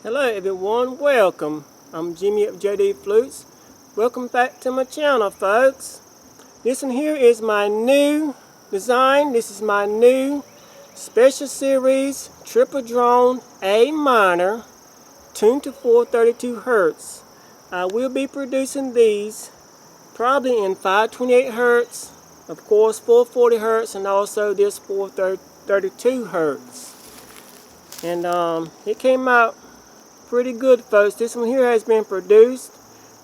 Hello everyone, welcome. I'm Jimmy of jdflutes. Welcome back to my channel, folks. This one here is my new design. This is my new special series triple drone A minor tuned to 432 Hertz. I will be producing these probably in 528 Hertz, of course 440 Hertz, and also this 432 Hertz. And it came out pretty good, folks. This one here has been produced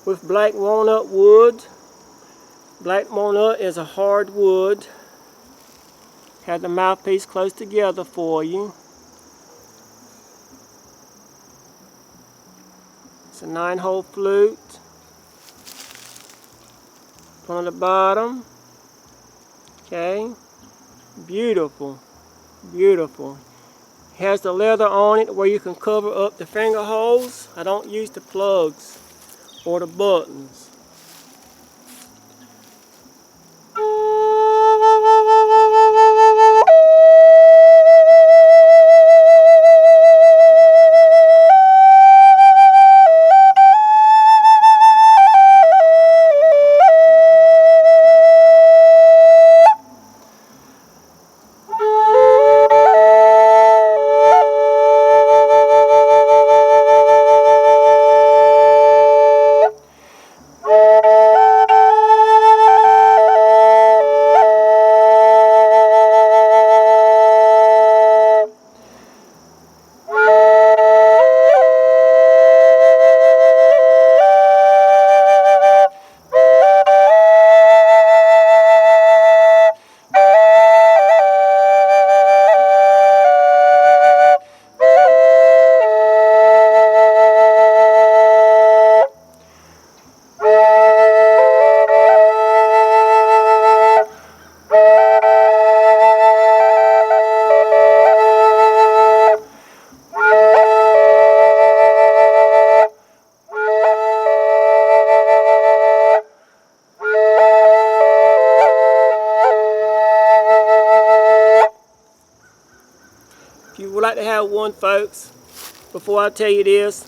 with black walnut wood. Black walnut is a hard wood. Have the mouthpiece close together for you. It's a 9-hole flute. On the bottom. Okay. Beautiful. Beautiful. Has the leather on it where you can cover up the finger holes. I don't use the plugs or the buttons. If you would like to have one, folks, before I tell you this,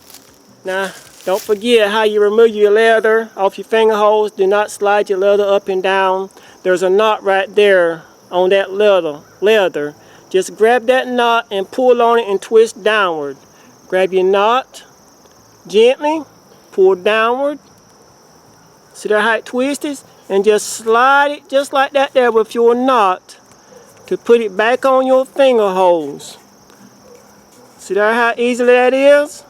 now don't forget how you remove your leather off your finger holes. Do not slide your leather up and down. There's a knot right there on that leather. Just grab that knot and pull on it and twist downward. Grab your knot gently, pull downward. See there how it twists? And just slide it just like that there with your knot to put it back on your finger holes. See there how easy that is?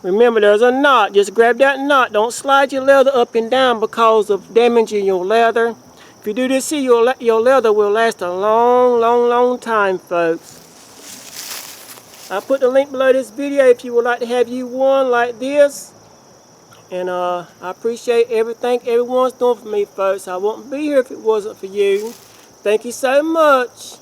Remember, there's a knot. Just grab that knot. Don't slide your leather up and down because of damaging your leather. If you do this here, your leather will last a long time, folks. I'll put the link below this video if you would like to have you one like this. And I appreciate everything everyone's doing for me, folks. I wouldn't be here if it wasn't for you. Thank you so much.